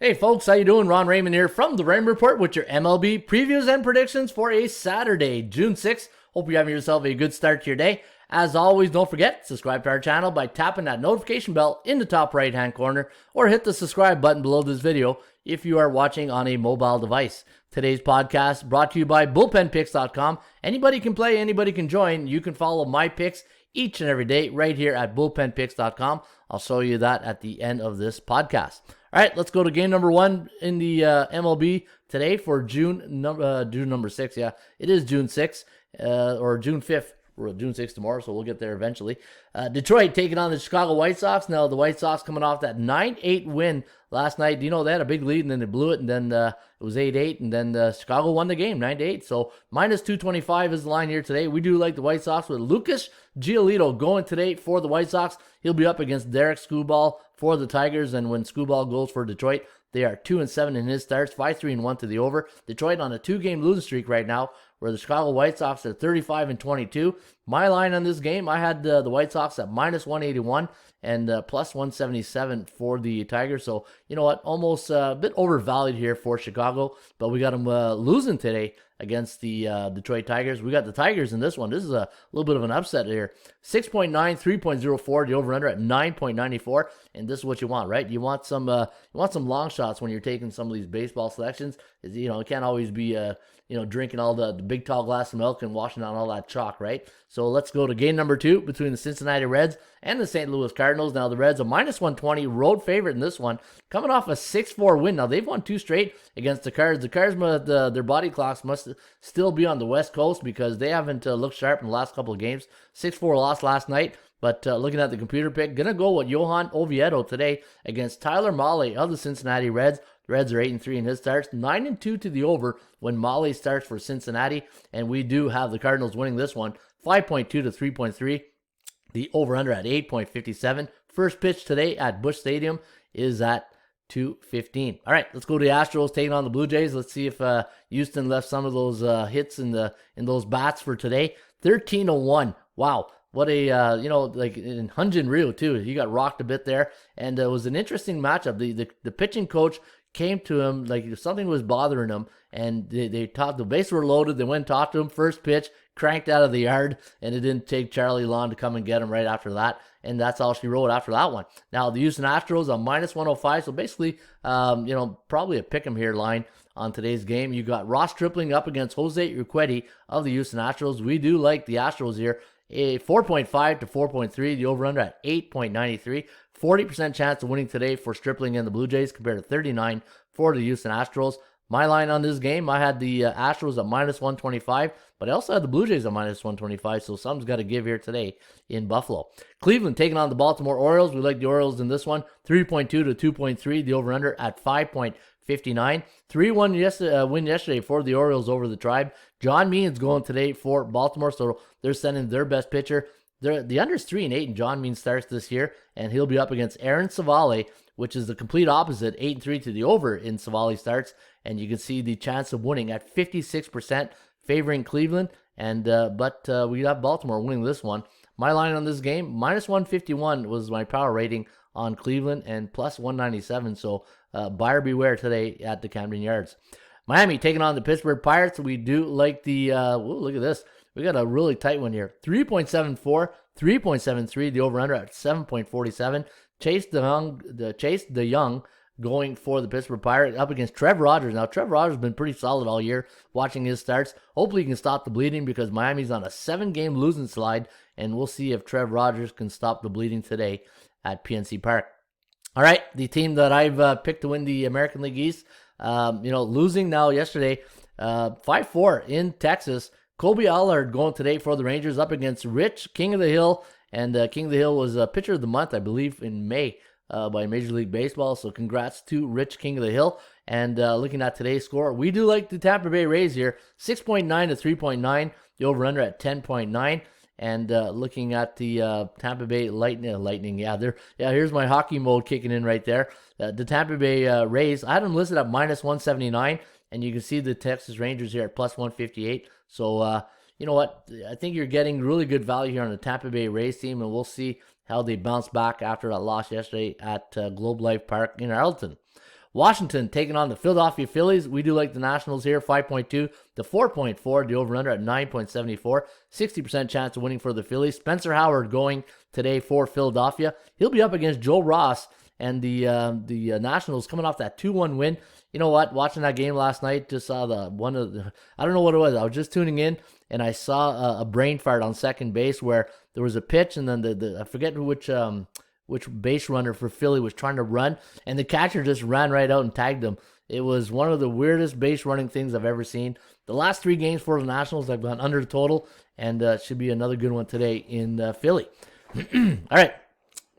Hey folks, how you doing? Ron Raymond here from the Raymond Report with your MLB previews and predictions for a Saturday, June 6th. Hope you're having yourself a good start to your day. As always, don't forget, subscribe to our channel by tapping that notification bell in the top right hand corner or hit the subscribe button below this video if you are watching on a mobile device. Today's podcast brought to you by bullpenpicks.com. Anybody can play, anybody can join. You can follow my picks each and every day right here at bullpenpicks.com. I'll show you that at the end of this podcast. All right, let's go to game number one in the MLB today for June number 6th. Yeah, it is June 6th or June 5th. We're June 6th tomorrow, so we'll get there eventually. Detroit taking on the Chicago White Sox. Now, the White Sox coming off that 9-8 win last night. Do you know they had a big lead, and then they blew it, and then it was 8-8, and then Chicago won the game 9-8. So, minus 225 is the line here today. We do like the White Sox with Lucas Giolito going today for the White Sox. He'll be up against Derek Skubal for the Tigers, and when Skubal goes for Detroit, they are 2-7 in his starts, 5-3-1 to the over. Detroit on a 2-game losing streak right now, where the Chicago White Sox are 35-22. My line on this game, I had the White Sox at minus 181 and plus 177 for the Tigers. So, you know what, almost a bit overvalued here for Chicago, but we got them losing today against the Detroit Tigers. We got the Tigers in this one. This is a little bit of an upset here. 6.9, 3.04, the over-under at 9.94, and this is what you want, right? You want some long shots when you're taking some of these baseball selections. It can't always be drinking all the big tall glass of milk and washing down all that chalk, right? So let's go to game number 2 between the Cincinnati Reds and the St. Louis Cardinals. Now the Reds are minus 120, road favorite in this one, coming off a 6-4 win. Now they've won 2 straight against the Cards. The Cards, their body clocks must still be on the West Coast because they haven't looked sharp in the last couple of games. 6-4 loss last night. But looking at the computer pick, going to go with Johan Oviedo today against Tyler Mahle of the Cincinnati Reds. The Reds are 8-3 in his starts, 9-2 to the over when Mahle starts for Cincinnati. And we do have the Cardinals winning this one, 5.2 to 3.3. The over-under at 8.57. First pitch today at Busch Stadium is at 2:15. All right, let's go to the Astros taking on the Blue Jays. Let's see if Houston left some of those hits in those bats for today. 13-1. Wow. What a, like in Hyun-Jin Ryu, too. He got rocked a bit there. And it was an interesting matchup. The pitching coach came to him like something was bothering him. And they talked, the bases were loaded. They went and talked to him. First pitch, cranked out of the yard. And it didn't take Charlie Long to come and get him right after that. And that's all she wrote after that one. Now, the Houston Astros on minus 105. So basically, probably a pick 'em here line on today's game. You got Ross Stripling up against Jose Urquidy of the Houston Astros. We do like the Astros here. A 4.5 to 4.3, the over-under at 8.93. 40% chance of winning today for Stripling and the Blue Jays compared to 39 for the Houston Astros. My line on this game, I had the Astros at minus 125, but I also had the Blue Jays at minus 125, so something's got to give here today in Buffalo. Cleveland taking on the Baltimore Orioles. We like the Orioles in this one, 3.2 to 2.3, the over-under at 5.59. 3-1 win yesterday for the Orioles over the Tribe. John Means going today for Baltimore, so they're sending their best pitcher. The under's 3-8, and John Means starts this year, and he'll be up against Aaron Savale, which is the complete opposite, 8-3 to the over in Savale starts, and you can see the chance of winning at 56%, favoring Cleveland, and but we got Baltimore winning this one. My line on this game, minus 151 was my power rating on Cleveland, and plus 197, so buyer beware today at the Camden Yards. Miami taking on the Pittsburgh Pirates. We do like the, look at this. We got a really tight one here. 3.74, 3.73, the over-under at 7.47. Chase DeYoung going for the Pittsburgh Pirates up against Trevor Rogers. Now, Trevor Rogers has been pretty solid all year watching his starts. Hopefully he can stop the bleeding because Miami's on a 7-game losing slide, and we'll see if Trevor Rogers can stop the bleeding today at PNC Park. All right, the team that I've picked to win the American League East, losing now yesterday, 5-4 in Texas. Colby Allard going today for the Rangers up against Rich King of the Hill, and King of the Hill was Pitcher of the Month, I believe, in May by Major League Baseball, so congrats to Rich King of the Hill. And looking at today's score, we do like the Tampa Bay Rays here, 6.9 to 3.9, the over-under at 10.9. And looking at the Tampa Bay Lightning, here's my hockey mode kicking in right there. The Tampa Bay Rays, I had them listed at minus 179, and you can see the Texas Rangers here at plus 158. So, you know what? I think you're getting really good value here on the Tampa Bay Rays team, and we'll see how they bounce back after that loss yesterday at Globe Life Park in Arlington. Washington taking on the Philadelphia Phillies. We do like the Nationals here, 5.2 to 4.4. The over-under at 9.74. 60% chance of winning for the Phillies. Spencer Howard going today for Philadelphia. He'll be up against Joe Ross and the Nationals coming off that 2-1 win. You know what? Watching that game last night, just saw I don't know what it was. I was just tuning in, and I saw a brain fart on second base where there was a pitch, and then I forget which base runner for Philly was trying to run, and the catcher just ran right out and tagged him. It was one of the weirdest base running things I've ever seen. The last 3 games for the Nationals have gone under the total, and should be another good one today in Philly. All right,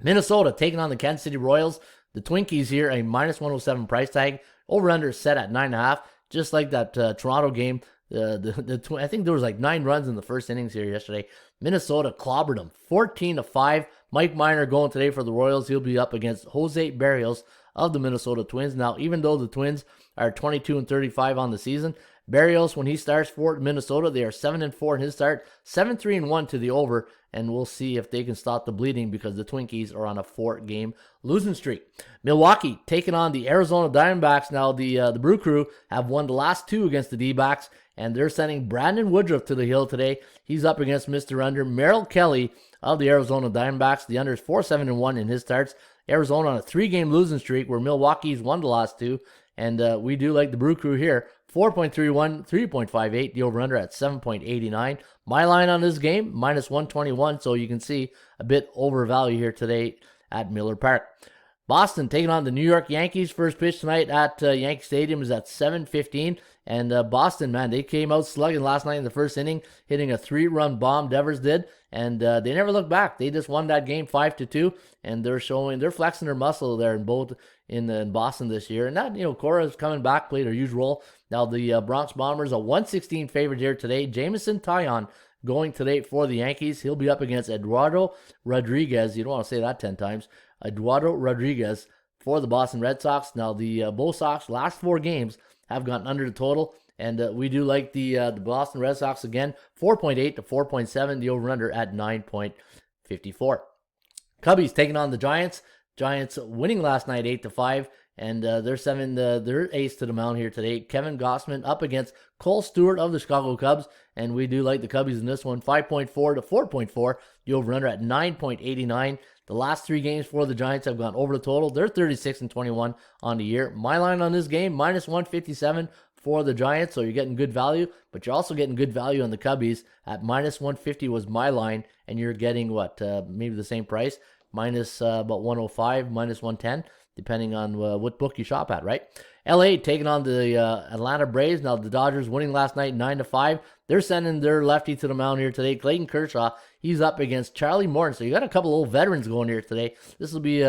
Minnesota taking on the Kansas City Royals. The Twinkies here, a minus 107 price tag. Over-under set at 9.5, just like that Toronto game. I think there was like 9 runs in the first innings here yesterday. Minnesota clobbered them, 14-5. Mike Minor going today for the Royals. He'll be up against Jose Barrios of the Minnesota Twins. Now, even though the Twins are 22-35 on the season, Barrios, when he starts for Minnesota, they are 7-4 in his start, 7-3-1 to the over, and we'll see if they can stop the bleeding because the Twinkies are on a 4-game losing streak. Milwaukee taking on the Arizona Diamondbacks. Now, the Brew Crew have won the last 2 against the D-backs, and they're sending Brandon Woodruff to the hill today. He's up against Mr. Under, Merrill Kelly of the Arizona Diamondbacks. The under is 4-7-1 in his starts. Arizona on a 3-game losing streak where Milwaukee's won the last 2, and we do like the Brew Crew here. 4.31, 3.58, the over-under at 7.89. My line on this game, minus 121, so you can see a bit overvalue here today at Miller Park. Boston taking on the New York Yankees. First pitch tonight at Yankee Stadium is at 7:15. And Boston, man, they came out slugging last night in the first inning, hitting a 3-run bomb, Devers did, and they never looked back. They just won that game 5-2, and they're flexing their muscle there in Boston this year. And that, Cora's coming back, played a huge role. Now the Bronx Bombers, a 116 favorite here today. Jameson Taillon going today for the Yankees. He'll be up against Eduardo Rodriguez. You don't want to say that 10 times. Eduardo Rodriguez for the Boston Red Sox. Now the Bo Sox last 4 games have gone under the total, and we do like the Boston Red Sox again, 4.8 to 4.7, the over-under at 9.54. Cubbies taking on the Giants. Giants winning last night 8-5, and they're sending their ace to the mound here today. Kevin Gossman up against Cole Stewart of the Chicago Cubs, and we do like the Cubbies in this one, 5.4 to 4.4, the over-under at 9.89. The last 3 games for the Giants have gone over the total. They're 36-21 on the year. My line on this game, minus 157 for the Giants, so you're getting good value, but you're also getting good value on the Cubbies. At minus 150 was my line, and you're getting maybe the same price, minus about 105, minus 110, depending on what book you shop at, right? LA taking on the Atlanta Braves. Now, the Dodgers winning last night 9-5. They're sending their lefty to the mound here today. Clayton Kershaw, he's up against Charlie Morton. So you got a couple old veterans going here today. This will be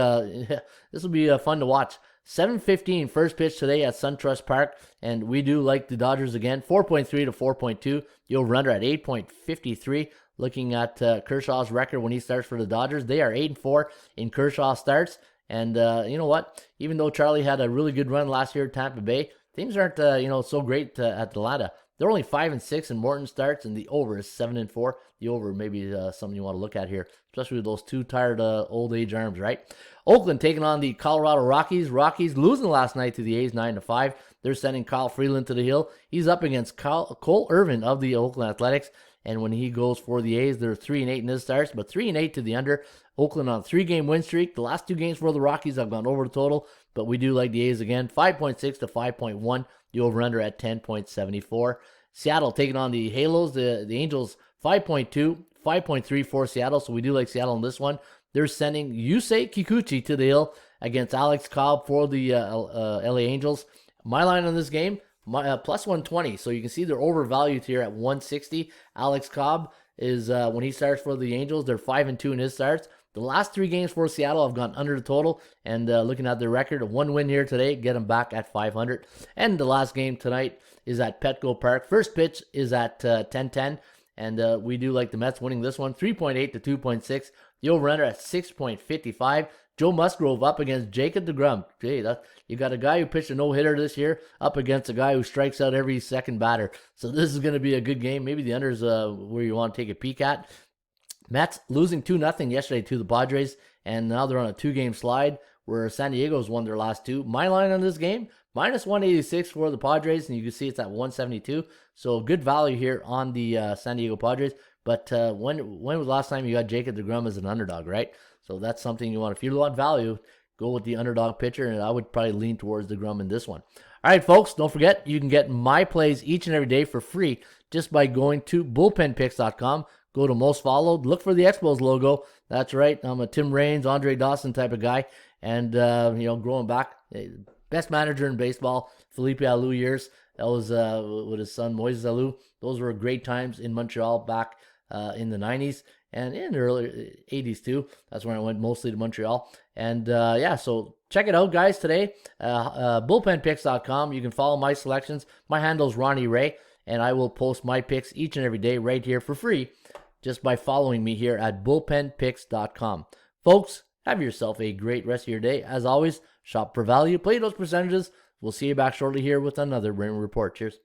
fun to watch. 7:15 first pitch today at SunTrust Park, and we do like the Dodgers again. 4.3 to 4.2. The over/under at 8.53. Looking at Kershaw's record when he starts for the Dodgers, they are 8-4 in Kershaw starts. And you know what? Even though Charlie had a really good run last year at Tampa Bay, things aren't so great at Atlanta. They're only 5-6 in Morton starts, and the over is 7-4. The over maybe something you want to look at here, especially with those 2 tired old age arms, right? Oakland taking on the Colorado Rockies. Rockies losing last night to the A's 9-5. They're sending Kyle Freeland to the hill. He's up against Cole Irvin of the Oakland Athletics. And when he goes for the A's, they're 3-8 in his starts, but 3-8 to the under. Oakland on a 3-game win streak. The last 2 games for the Rockies have gone over the total, but we do like the A's again. 5.6 to 5.1. The over-under at 10.74. Seattle taking on the Halos. The Angels 5.2, 5.3 for Seattle, so we do like Seattle in this one. They're sending Yusei Kikuchi to the hill against Alex Cobb for the LA Angels. My line on this game, plus 120, so you can see they're overvalued here at 160. Alex Cobb is, when he starts for the Angels, they're 5-2 in his starts. The last 3 games for Seattle have gone under the total, and looking at their record, 1 win here today, get them back at 500. And the last game tonight is at Petco Park. First pitch is at 10:10, and we do like the Mets winning this one, 3.8 to 2.6. The over-under at 6.55. Joe Musgrove up against Jacob deGrom. You got a guy who pitched a no-hitter this year up against a guy who strikes out every second batter. So this is going to be a good game. Maybe the under's where you want to take a peek at. Mets losing 2-0 yesterday to the Padres, and now they're on a 2-game slide where San Diego's won their last 2. My line on this game, minus 186 for the Padres, and you can see it's at 172. So good value here on the San Diego Padres. But when was the last time you got Jacob deGrom as an underdog, right? So that's something you want. If you want value, go with the underdog pitcher, and I would probably lean towards deGrom in this one. All right, folks, don't forget, you can get my plays each and every day for free just by going to bullpenpicks.com. Go to most followed, look for the Expos logo. That's right, I'm a Tim Raines, Andre Dawson type of guy. And, growing back, best manager in baseball, Felipe Alou years. That was with his son, Moises Alou. Those were great times in Montreal back in the 90s and in the early 80s too. That's when I went mostly to Montreal. And so check it out, guys, today. Bullpenpicks.com. You can follow my selections. My handle is Ronnie Ray, and I will post my picks each and every day right here for free just by following me here at bullpenpicks.com. Folks, have yourself a great rest of your day. As always, shop for value, play those percentages. We'll see you back shortly here with another Raymond Report. Cheers.